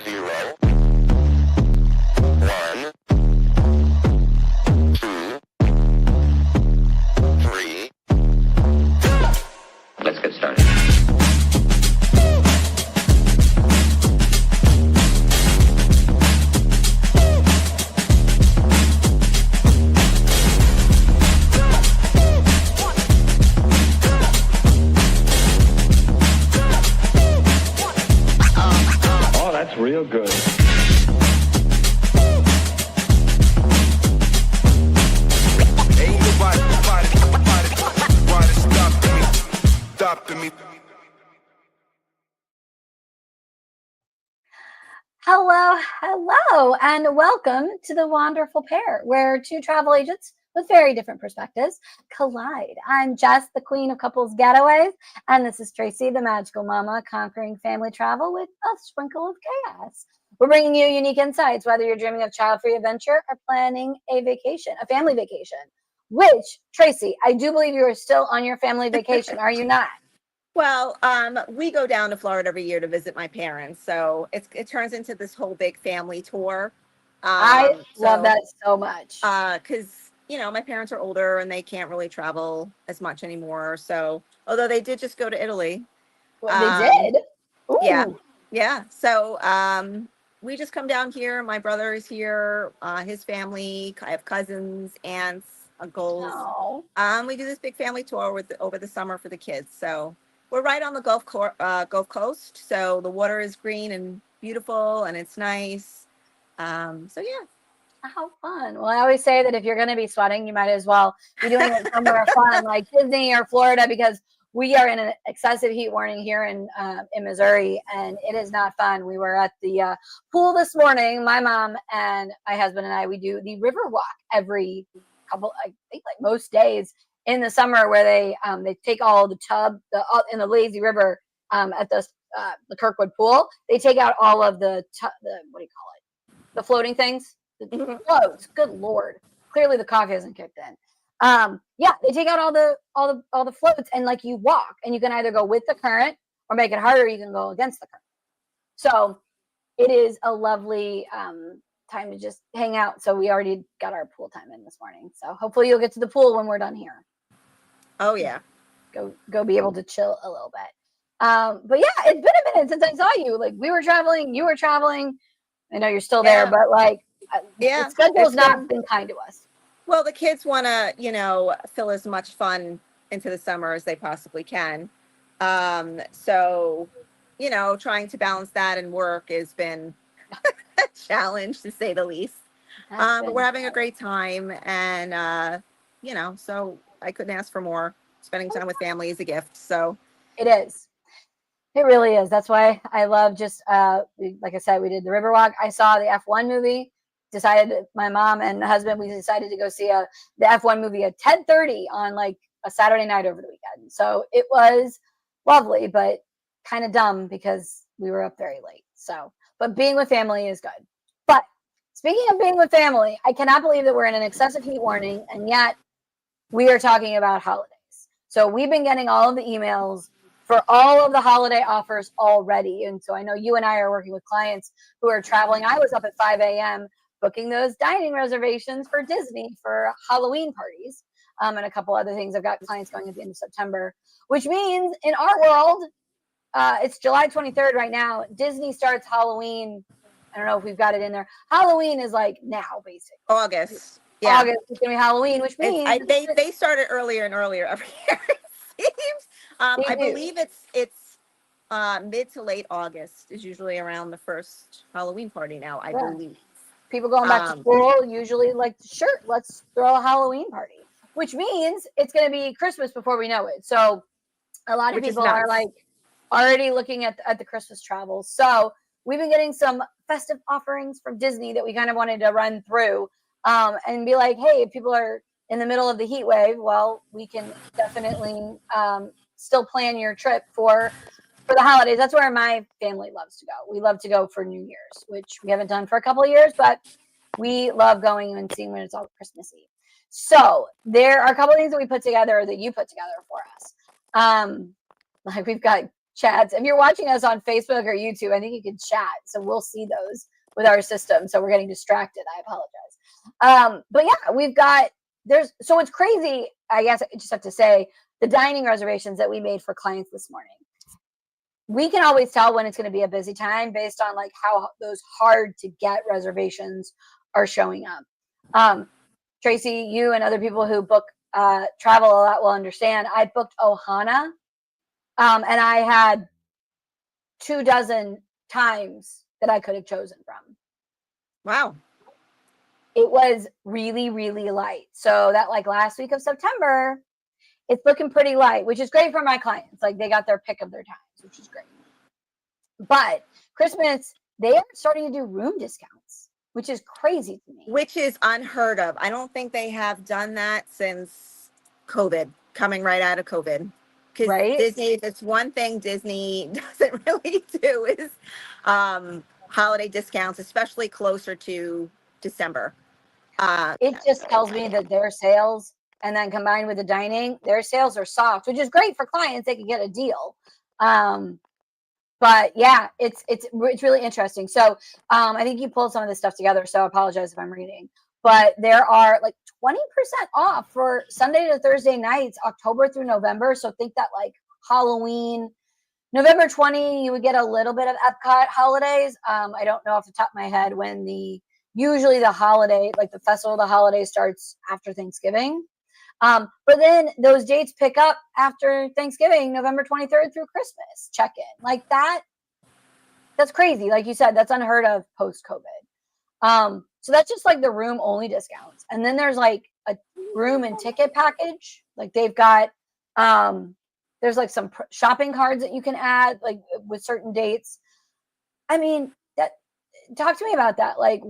0, 1, 2, 3. Let's get started. Oh, that's real good. Ain't nobody stopping me. Hello, and welcome to The Wonderful Pair, where two travel agents with very different perspectives collide. I'm Jess, the queen of couples getaways, and this is Tracy, the magical mama conquering family travel with a sprinkle of chaos. We're bringing you unique insights, whether you're dreaming of child-free adventure or planning a vacation, a family vacation. Which, Tracy, I do believe you are still on your family vacation, are you not? Well, we go down to Florida every year to visit my parents, so it turns into this whole big family tour. I love that so much. Because my parents are older and they can't really travel as much anymore. So, although they did just go to Italy, Well, they did. Ooh. yeah. So, we just come down here. My brother is here. His family. I have cousins, aunts, uncles. Oh. We do this big family tour over the summer for the kids. So. We're right on the Gulf Coast, so the water is green and beautiful, and it's nice. So yeah. How fun. Well, I always say that if you're going to be sweating, you might as well be doing it somewhere fun like Disney or Florida, because we are in an excessive heat warning here in Missouri, and it is not fun. We were at the pool this morning. My mom and my husband and I, we do the river walk every couple, I think like most days in the summer, where they take all the tub in the lazy river at the Kirkwood pool. They take out all of the what do you call it? The floating things, the floats. Good Lord! Clearly the coffee hasn't kicked in. Yeah, they take out all the floats, and like you walk, and you can either go with the current or make it harder. You can go against the current. So it is a lovely time to just hang out. So we already got our pool time in this morning. So hopefully you'll get to the pool when we're done here. Oh yeah. Go be able to chill a little bit. But yeah, it's been a minute since I saw you. Like, we were traveling, you were traveling. I know you're still there, but like, the schedule's not been kind to us. Well, the kids want to, fill as much fun into the summer as they possibly can. So, trying to balance that and work has been a challenge, to say the least. But we're having a great time, and so I couldn't ask for more. Spending time with family is a gift. So it is. It really is. That's why I love just like I said, we did the Riverwalk. I saw the F1 movie. My mom and husband, we decided to go see the F1 movie at 10:30 on like a Saturday night over the weekend. So it was lovely, but kind of dumb because we were up very late. So, but being with family is good. But speaking of being with family, I cannot believe that we're in an excessive heat warning, and yet we are talking about holidays. So we've been getting all of the emails for all of the holiday offers already. And so I know you and I are working with clients who are traveling. I was up at 5 a.m. booking those dining reservations for Disney for Halloween parties, and a couple other things. I've got clients going at the end of September, which means in our world, it's July 23rd right now. Disney starts Halloween. I don't know if we've got it in there. Halloween is like now, basically. August. Yeah. August is going to be Halloween, which means they started earlier and earlier every year, it seems. I believe it's mid to late August is usually around the first Halloween party now, I believe. People going back to school usually like, sure, let's throw a Halloween party, which means it's going to be Christmas before we know it. So a lot of people are like already looking at the Christmas travel. So we've been getting some festive offerings from Disney that we kind of wanted to run through and be like, hey, if people are in the middle of the heat wave, well, we can definitely still plan your trip for the holidays. That's where my family loves to go. We love to go for New Year's, which we haven't done for a couple of years, but we love going and seeing when it's all Christmassy. So there are a couple of things that we put together, that you put together for us. Like, we've got chats. If you're watching us on Facebook or YouTube, I think you can chat. So we'll see those with our system. So we're getting distracted. I apologize. But yeah, we've got so it's crazy. I guess I just have to say the dining reservations that we made for clients this morning. We can always tell when it's going to be a busy time based on like how those hard to get reservations are showing up. Tracy, you and other people who book travel a lot will understand. I booked Ohana, and I had 24 times that I could have chosen from. Wow. It was really, really light. So that like last week of September, it's looking pretty light, which is great for my clients. Like they got their pick of their times, which is great. But Christmas, they are starting to do room discounts, which is crazy to me. Which is unheard of. I don't think they have done that since COVID, coming right out of COVID. Because Right? Disney, if it's one thing Disney doesn't really do is holiday discounts, especially closer to December. It just tells me that their sales, and then combined with the dining, their sales are soft, which is great for clients. They can get a deal. But yeah, it's really interesting. So I think you pulled some of this stuff together. So I apologize if I'm reading, but there are like 20% off for Sunday to Thursday nights, October through November. So think that like Halloween, November 20, you would get a little bit of Epcot holidays. I don't know off the top of my head when usually the holiday, like the festival of the holiday starts after Thanksgiving. But then those dates pick up after Thanksgiving, November 23rd through Christmas check-in. Like that's crazy. Like you said, that's unheard of post-COVID. So that's just like the room only discounts. And then there's like a room and ticket package. Like they've got, there's like some shopping cards that you can add like with certain dates. I mean, talk to me about that. Like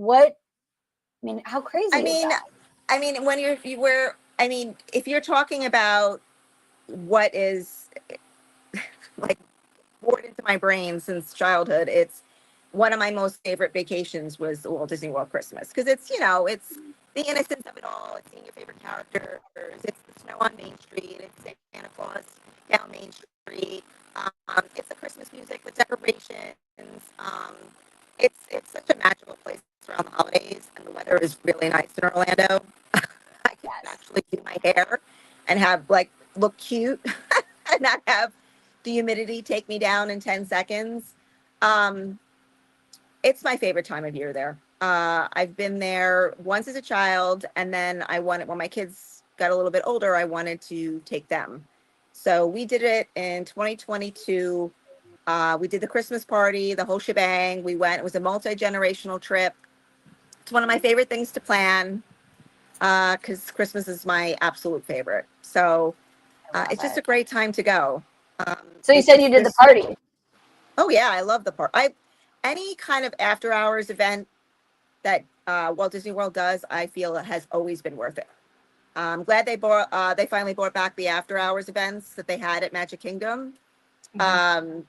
how crazy is that? I mean, if you're talking about what is like poured into my brain since childhood, it's one of my most favorite vacations was the Walt Disney World Christmas because it's the innocence of it all. It's seeing your favorite characters. It's the snow on Main Street. It's Santa Claus down Main Street. It's the Christmas music, the decorations. It's such a magical place around the holidays, and the weather is really nice in Orlando. I can actually do my hair and have look cute and not have the humidity take me down in 10 seconds. It's my favorite time of year there. I've been there once as a child, and then when my kids got a little bit older, I wanted to take them. So we did it in 2022. We did the Christmas party, the whole shebang. It was a multi-generational trip. It's one of my favorite things to plan because Christmas is my absolute favorite. So it's just a great time to go. So you said you did the party. Oh yeah, I love the party. Any kind of after hours event that Walt Disney World does, I feel has always been worth it. I'm glad they finally brought back the after hours events that they had at Magic Kingdom. Mm-hmm.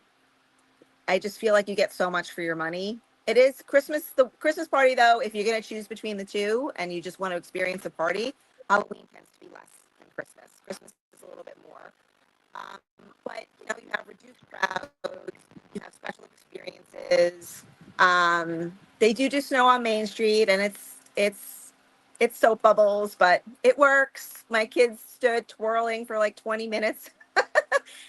I just feel like you get so much for your money. It is Christmas. The Christmas party, though, if you're going to choose between the two and you just want to experience a party, Halloween tends to be less than Christmas. Christmas is a little bit more. But, you have reduced crowds, you have special experiences. They do snow on Main Street, and it's soap bubbles, but it works. My kids stood twirling for like 20 minutes.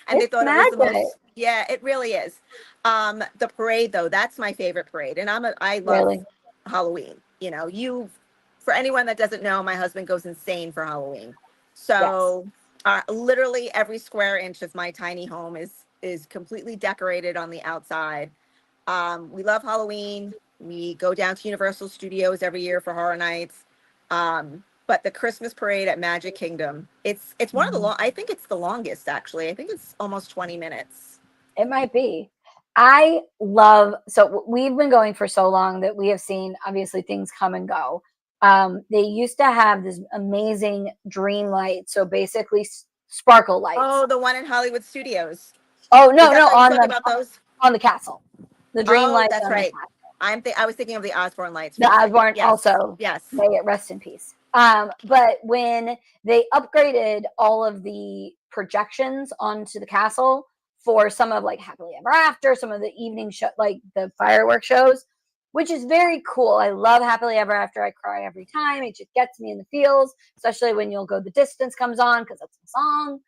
And they thought it was the most, yeah, it really is. The parade though, that's my favorite parade. And I love Halloween. For anyone that doesn't know, my husband goes insane for Halloween. So literally every square inch of my tiny home is completely decorated on the outside. We love Halloween. We go down to Universal Studios every year for Horror Nights. But the Christmas parade at Magic Kingdom, it's one of the I think it's the longest, actually. I think it's almost 20 minutes. It might be. So we've been going for so long that we have seen, obviously, things come and go. They used to have this amazing dream light. So basically sparkle lights. Oh, the one in Hollywood Studios. Oh, no, on the castle. The dream lights. That's right. I was thinking of the Osborne lights. The Osborne also. Yes. May it rest in peace. But when they upgraded all of the projections onto the castle for some of like Happily Ever After, some of the evening show, like the fireworks shows, which is very cool. I love Happily Ever After. I cry every time. It just gets me in the feels, especially when You'll Go the Distance comes on because that's the song.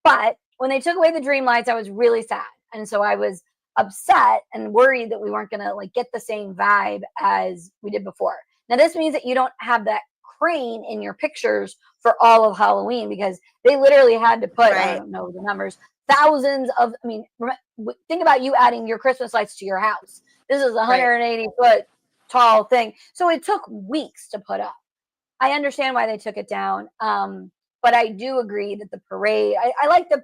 But when they took away the dream lights, I was really sad. And so I was upset and worried that we weren't going to like get the same vibe as we did before. Now, this means that you don't have that crane in your pictures for all of Halloween because they literally had to put, I Right. don't know the numbers, thousands of, I mean, think about you adding your Christmas lights to your house. This is a 180-foot tall thing. So it took weeks to put up. I understand why they took it down. But I do agree that the parade, I like the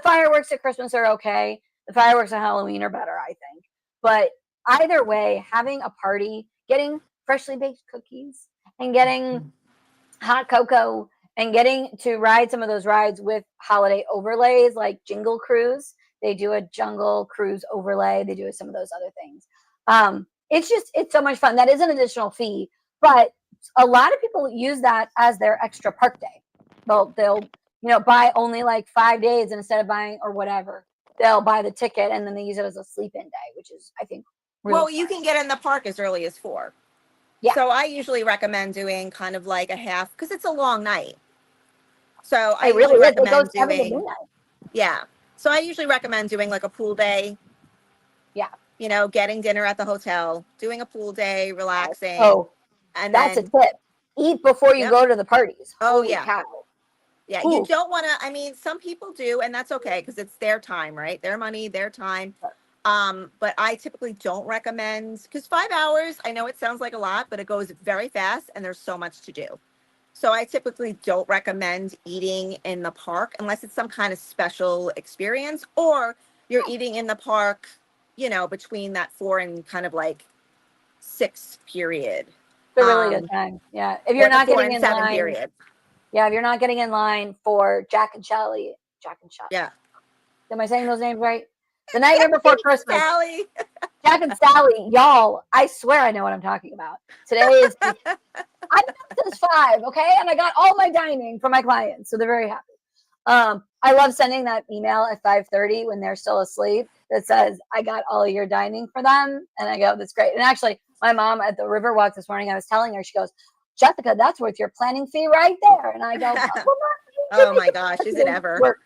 fireworks at Christmas are okay. The fireworks at Halloween are better, I think. But either way, having a party, getting freshly baked cookies and getting hot cocoa and getting to ride some of those rides with holiday overlays like Jingle Cruise. They do a Jungle Cruise overlay. They do some of those other things. It's so much fun. That is an additional fee, but a lot of people use that as their extra park day. They'll buy only like 5 days, and instead of buying or whatever, they'll buy the ticket and then they use it as a sleep-in day, which is I think really Well, fun. you can get in the park as early as 4. Yeah. So I usually recommend doing kind of like a half because it's a long night. So I It really usually is. It goes recommend 7 to doing, midnight. yeah. So I usually recommend doing like a pool day, Yeah. getting dinner at the hotel, doing a pool day, relaxing, Oh, and that's a then, tip. Eat before you yep. go to the parties. Oh, Holy yeah. cow. Yeah. You Ooh. don't want to, I mean, some people do, and that's okay because it's their time, right? Their money, their time. But I typically don't recommend because 5 hours, I know it sounds like a lot, but it goes very fast and there's so much to do. So I typically don't recommend eating in the park unless it's some kind of special experience or you're eating in the park, between that 4 and kind of like 6 period. It's a really good time. Yeah. If you're Or the not 4 getting and in 7 line, period. yeah, if you're not getting in line for Jack and Shelly, Jack and Shelly. Yeah. Am I saying those names right? The Nightmare Before Christmas. Sally. Jack and Sally, y'all, I swear I know what I'm talking about. Today is I got this 5, okay? And I got all my dining for my clients. So they're very happy. I love sending that email at 5:30 when they're still asleep that says, I got all of your dining for them. And I go, that's great. And actually, my mom at the Riverwalk this morning, I was telling her, she goes, Jessica, that's worth your planning fee right there. And I go, well, Oh my gosh, is it ever?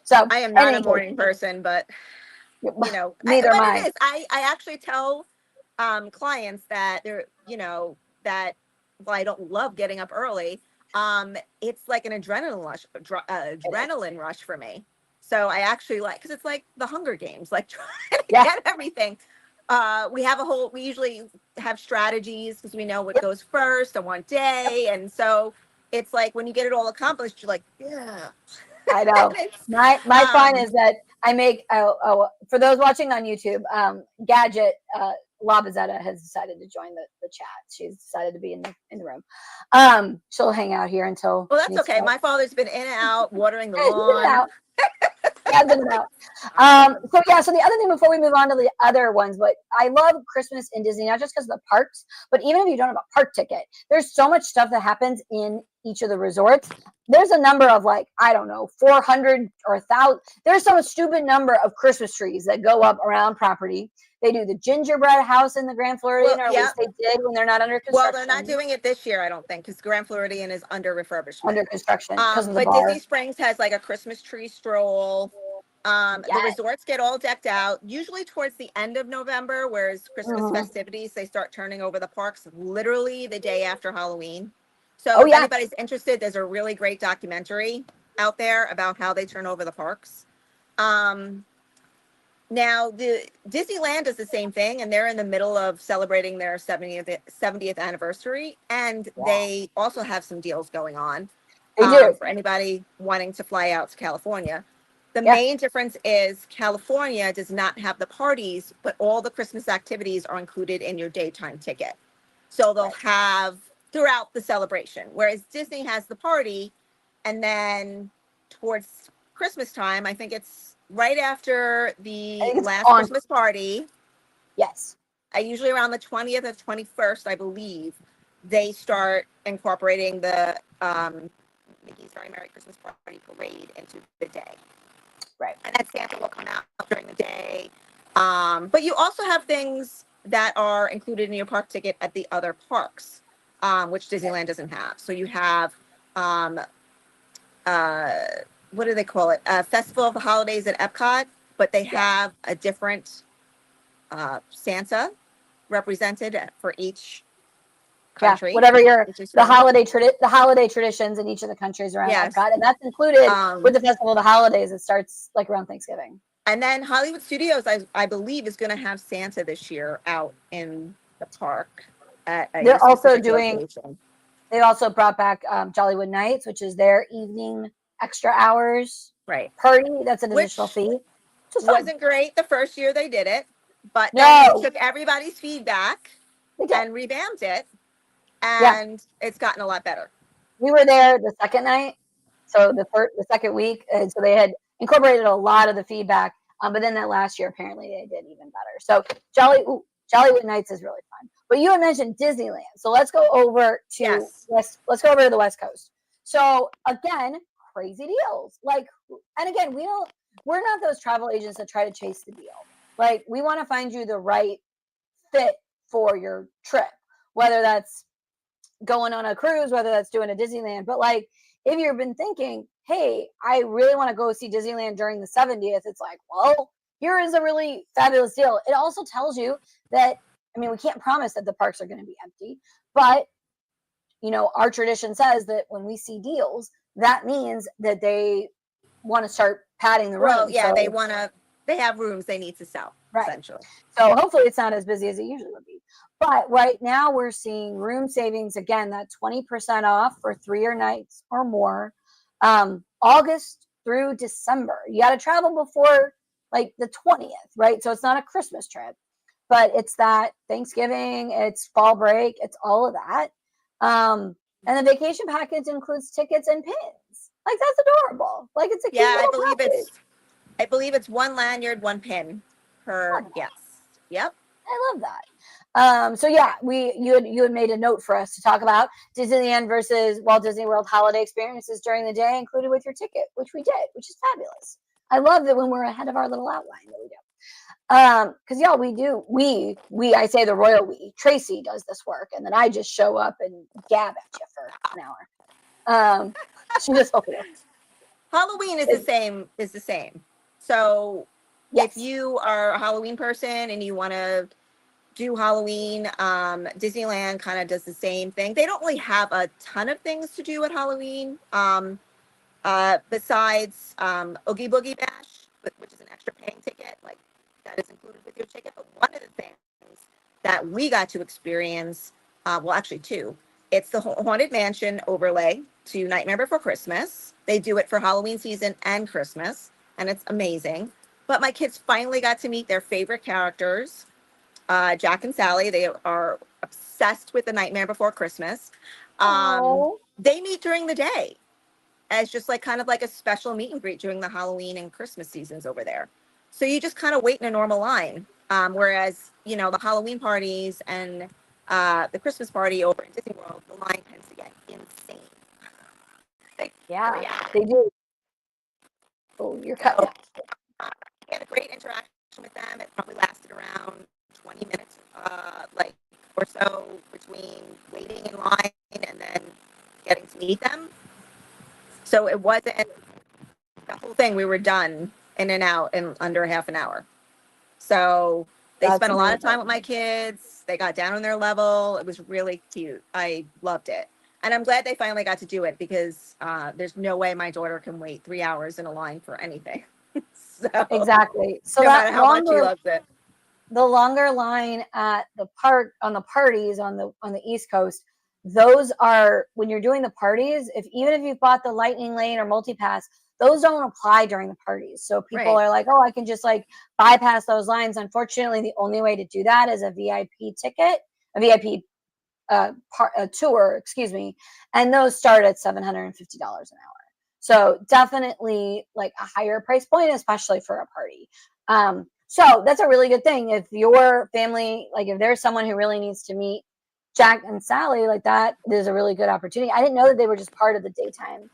So I am not a morning person, but neither am but I. it is. I actually tell clients that that while I don't love getting up early, it's like an adrenaline rush for me. So I actually like because it's like the Hunger Games, like trying to get everything. We usually have strategies because we know what goes first on one day, and so it's like when you get it all accomplished, you're like, yeah. I know. My fun is that I make for those watching on YouTube, Gadget Labazetta has decided to join the chat. She's decided to be in the room. She'll hang out here until. Well, that's okay. My father's been in and out watering the lawn. So the other thing before we move on to the other ones, but I love Christmas in Disney, not just because of the parks, but even if you don't have a park ticket, there's so much stuff that happens in each of the resorts. There's a number of 400 or 1,000. There's some stupid number of Christmas trees that go up around property. They do the gingerbread house in the Grand Floridian, or at least they did when they're not under construction. Well, they're not doing it this year, I don't think, because Grand Floridian is under refurbishment. Under construction because of the but bar. Disney Springs has like a Christmas tree stroll. The resorts get all decked out, usually towards the end of November, whereas Christmas festivities, they start turning over the parks literally the day after Halloween. So if anybody's interested, there's a really great documentary out there about how they turn over the parks. Now, the Disneyland does the same thing, and they're in the middle of celebrating their 70th anniversary, and they also have some deals going on for anybody wanting to fly out to California. The main difference is California does not have the parties, but all the Christmas activities are included in your daytime ticket. So they'll have throughout the celebration, whereas Disney has the party, and then towards Christmas time, I think it's right after the last Christmas party. Yes. Usually around the 20th or 21st, I believe, they start incorporating the Mickey's Very Merry Christmas Party parade into the day. Right. And then Santa will come But you also have things that are included in your park ticket at the other parks, which Disneyland doesn't have. So you have, um, uh, what do they call it? Festival of the Holidays at Epcot, but they have a different Santa represented for each country. Whatever Which is the fun. holiday traditions in each of the countries around Yes. Epcot, and that's included with Um, the Festival of the Holidays. It starts like around Thanksgiving. and then Hollywood Studios, I believe, is going to have Santa this year out in the park at a They're also specific doing. location. They also brought back Jollywood Nights, which is their evening extra hours Right. party. That's an additional Which fee. Which is fun. wasn't great the first year they did it, but then No, they took everybody's feedback they did. and revamped it, Yeah, and it's gotten a lot better. we were there the second night, so the second week, and so they had incorporated a lot of the feedback. But then that last year, apparently, they did even better. So Jollywood Nights is really fun. But you had mentioned Disneyland, so let's go over to Yes. Let's go over to the West Coast. So again, crazy deals. Like, and again, we're not those travel agents that try to chase the deal. Like, we want to find you the right fit for your trip, whether that's going on a cruise, whether that's doing a Disneyland. But like, if you've been thinking, hey, I really want to go see Disneyland during the 70th, it's like, well, here is a really fabulous deal. It also tells you that, I mean, we can't promise that the parks are going to be empty, but our tradition says that when we see deals, that means that they want to start padding the Well, room. yeah, So they have rooms they need to sell, right. essentially. So hopefully it's not as busy as it usually would be. But right now we're seeing room savings again, that 20% off for 3 nights or more, August through December. You got to travel before like the 20th, right? So it's not a Christmas trip, but it's that Thanksgiving, it's fall break, it's all of that. And the vacation package includes tickets and pins. Like, that's adorable. Like, it's a cute Yeah, little package. I believe it's one lanyard, one pin per guest. Yep. I love that. So yeah, you had made a note for us to talk about Disneyland versus Walt Disney World holiday experiences during the day included with your ticket, which we did, which is fabulous. I love that when we're ahead of our little outline that we do. Because y'all, I say the royal we. Tracy does this work, and then I just show up and gab at you for an hour. She just Halloween is the same. So yes. if you are a Halloween person and you want to do Halloween, Disneyland kind of does the same thing. They don't really have a ton of things to do at Halloween, besides Oogie Boogie Bash, which is an extra paying ticket. Like, that is included with your ticket. But one of the things that we got to experience, well, actually two, it's the Haunted Mansion overlay to Nightmare Before Christmas. They do it for Halloween season and Christmas, and it's amazing. But my kids finally got to meet their favorite characters, Jack and Sally. They are obsessed with the Nightmare Before Christmas. Oh, They meet during the day as just like kind of like a special meet and greet during the Halloween and Christmas seasons over there. So you just kind of wait in a normal line. Whereas, the Halloween parties and the Christmas party over in Disney World, the line tends to get insane. yeah, they do. Oh, you're cut. So we had a great interaction with them. It probably lasted around 20 minutes, or so between waiting in line and then getting to meet them. So it wasn't the whole thing. We were done in and out in under half an hour. So they That's spent a lot of amazing. time with my kids. They got down on their level. It was really cute. I loved it. And I'm glad they finally got to do it because there's no way my daughter can wait 3 hours in a line for anything. So Exactly. So no that matter how much she loves it. the longer line at the park on the parties on the East Coast, those are when you're doing the parties. Even if you bought the Lightning Lane or MultiPass, those don't apply during the parties. So people Right. are like, oh, I can just like bypass those lines. Unfortunately, the only way to do that is a VIP ticket, a VIP tour, excuse me, and those start at $750 an hour. So definitely like a higher price point, especially for a party. So that's a really good thing. If your family, like if there's someone who really needs to meet Jack and Sally like that, there's a really good opportunity. I didn't know that they were just part of the daytime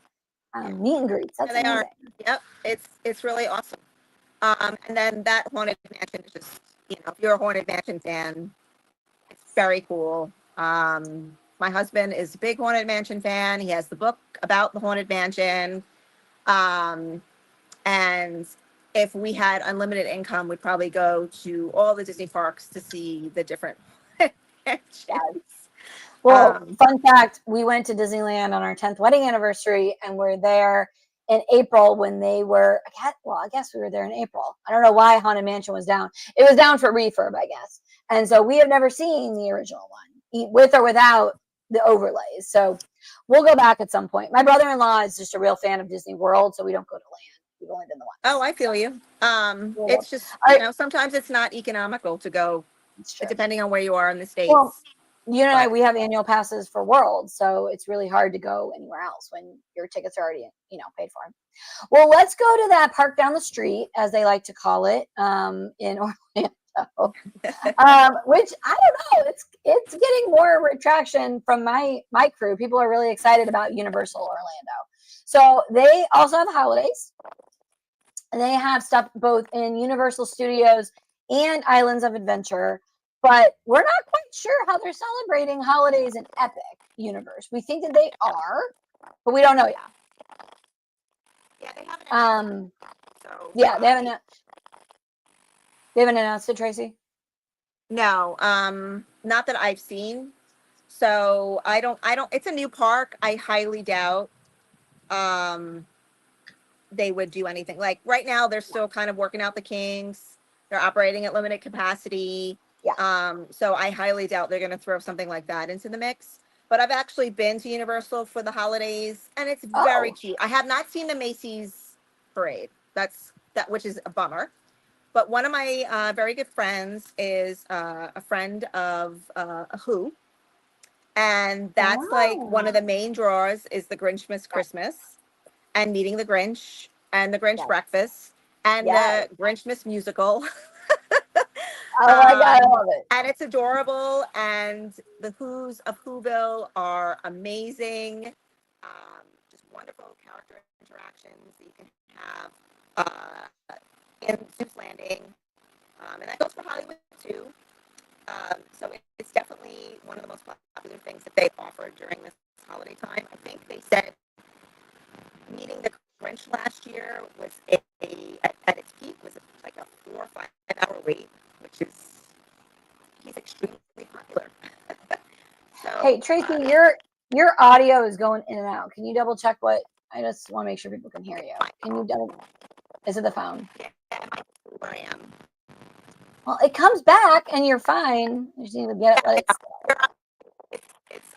meet and greets. That's Yeah, they amazing. are. Yep. It's really awesome. And then that Haunted Mansion is just if you're a Haunted Mansion fan, it's very cool. My husband is a big Haunted Mansion fan. He has the book about the Haunted Mansion. Um, and if we had unlimited income, we'd probably go to all the Disney parks to see the different mansions. Well, fun fact, we went to Disneyland on our 10th wedding anniversary and we're there in April when they were, I guess we were there in April. I don't know why Haunted Mansion was down. It was down for refurb, I guess. And so we have never seen the original one, with or without the overlays. So we'll go back at some point. My brother-in-law is just a real fan of Disney World, so we don't go to land. We've only been the once. Oh, I feel you. It's just, sometimes it's not economical to go, depending on where you are in the States. Well, we have annual passes for World, so it's really hard to go anywhere else when your tickets are already, paid for. Well, let's go to that park down the street, as they like to call it, in Orlando, which I don't know. It's getting more retraction from my crew. People are really excited about Universal Orlando. So they also have holidays. They have stuff both in Universal Studios and Islands of Adventure, but we're not quite sure how they're celebrating holidays in Epic Universe. We think that they are, but we don't know yet. Yeah, they haven't. They haven't announced it, Tracy. No, not that I've seen. So I don't. It's a new park. I highly doubt they would do anything. Like right now, they're still kind of working out the kinks. They're operating at limited capacity. Yeah. So I highly doubt they're going to throw something like that into the mix. But I've actually been to Universal for the holidays, and it's very cute. I have not seen the Macy's parade. Which is a bummer. But one of my very good friends is a friend of Who, and that's like one of the main draws is the Grinchmas Christmas, and meeting the Grinch and the Grinch breakfast and the Grinchmas musical. Oh my God, I love it. And it's adorable. And the Who's of Whoville are amazing. Just wonderful character interactions that you can have in Zeus Landing. And that goes for Hollywood too. So it's definitely one of the most popular things that they offer during this holiday time. I think they said meeting the Grinch last year was at its peak was like a 4 or 5 hour wait, which is he's extremely popular. So, hey Tracy, your audio is going in and out. Can you double check what? I just want to make sure people can hear you. Can you double? Is it the phone? Yeah, where I am. Well, it comes back and you're fine. You just need to get it. Let it.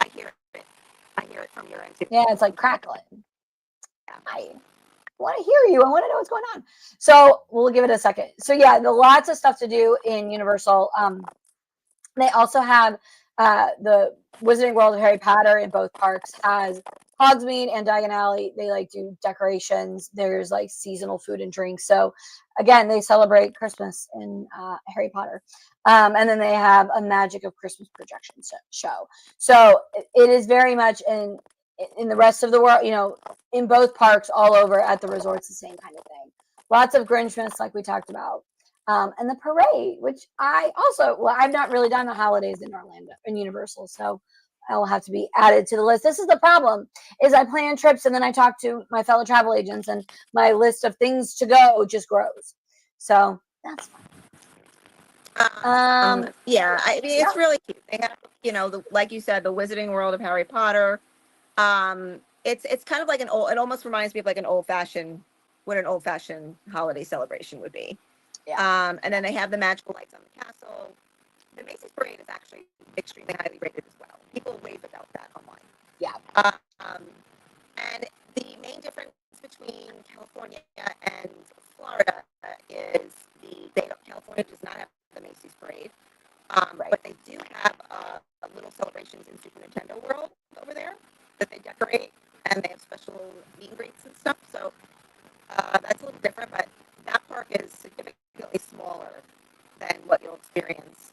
I hear it. I hear it from your end too. Yeah, it's like crackling. I want to hear you. I want to know what's going on. So we'll give it a second. So yeah, lots of stuff to do in Universal. They also have the Wizarding World of Harry Potter in both parks has Hogsmeade and Diagon Alley. They like do decorations. There's like seasonal food and drinks. So again, they celebrate Christmas in Harry Potter. And then they have a Magic of Christmas projection show. So it is very much in the rest of the world, in both parks all over at the resorts, the same kind of thing. Lots of Grinchmas, like we talked about. And the parade, which I've not really done the holidays in Orlando in Universal, so I will have to be added to the list. This is the problem: is I plan trips and then I talk to my fellow travel agents, and my list of things to go just grows. So that's fine. I mean, it's really cute. They have, like you said, the Wizarding World of Harry Potter. It's kind of like it almost reminds me of like what an old fashioned holiday celebration would be. Yeah. And then they have the magical lights on the castle. The Macy's parade is actually extremely highly rated as well. People rave about that online. Yeah. And the main difference between California and Florida is California does not have the Macy's parade, but they do have little celebrations in Super Nintendo World over there that they decorate, and they have special meet and greets and stuff. So that's a little different, but that park is significantly smaller than what you'll experience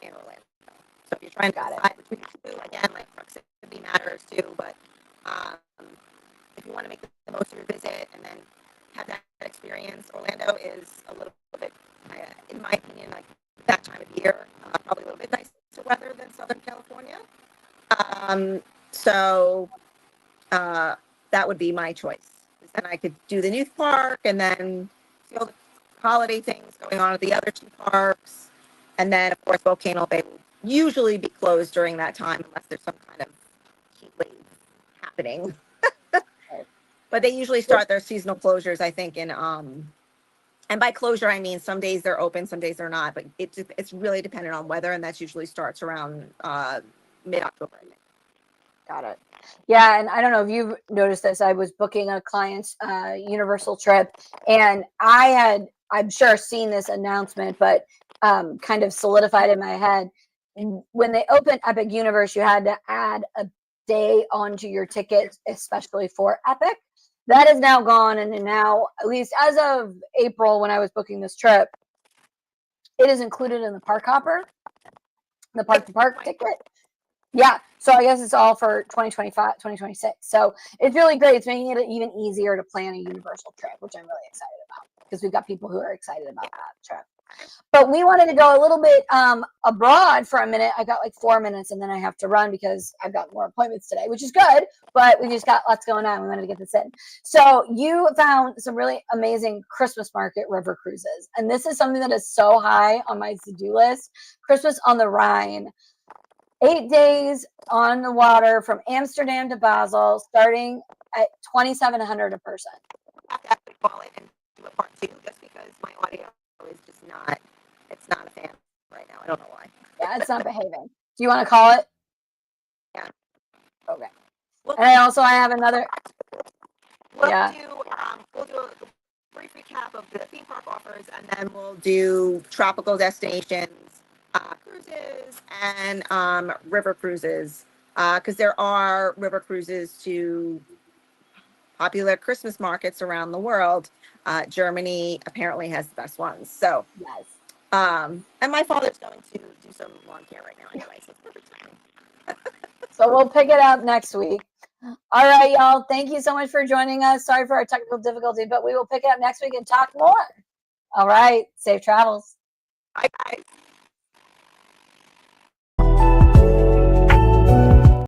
in Orlando. So if you're trying to decide between the two, again, like proximity matters too, but if you want to make the most of your visit and then have that experience, Orlando is a little bit, in my opinion, like So that would be my choice. And I could do the new park and then see all the holiday things going on at the other two parks. And then, of course, Volcano Bay will usually be closed during that time unless there's some kind of heat wave happening. But they usually start their seasonal closures, I think, in and by closure I mean some days they're open, some days they're not. But it's really dependent on weather, and that usually starts around mid-October. I think. Got it. Yeah, and I don't know if you've noticed this. I was booking a client's Universal trip, and I'm sure, seen this announcement, but kind of solidified in my head. When they opened Epic Universe, you had to add a day onto your ticket, especially for Epic. That is now gone, and now, at least as of April, when I was booking this trip, it is included in the Park Hopper, the Park to Park ticket. Yeah, so I guess it's all for 2025, 2026. So it's really great. It's making it even easier to plan a Universal trip, which I'm really excited about because we've got people who are excited about that trip. But we wanted to go a little bit abroad for a minute. I got like 4 minutes and then I have to run because I've got more appointments today, which is good, but we just got lots going on. We wanted to get this in. So you found some really amazing Christmas market river cruises. And this is something that is so high on my to-do list. Christmas on the Rhine. 8 days on the water from Amsterdam to Basel, starting at $2,700 a person. I have to actually call it and do a part two just because my audio is just not, it's not a fan right now. I don't know why. Yeah, it's not behaving. Do you want to call it? Yeah. Okay. Well, and I have another. We'll Yeah. We'll do a brief recap of the theme park offers, and then we'll do tropical destinations, cruises, and river cruises, because there are river cruises to popular Christmas markets around the world. Germany apparently has the best ones. So, yes. And my father's going to do some lawn care right now anyway, so it's perfect timing. So we'll pick it up next week. All right, y'all. Thank you so much for joining us. Sorry for our technical difficulty, but we will pick it up next week and talk more. All right. Safe travels. Bye, guys.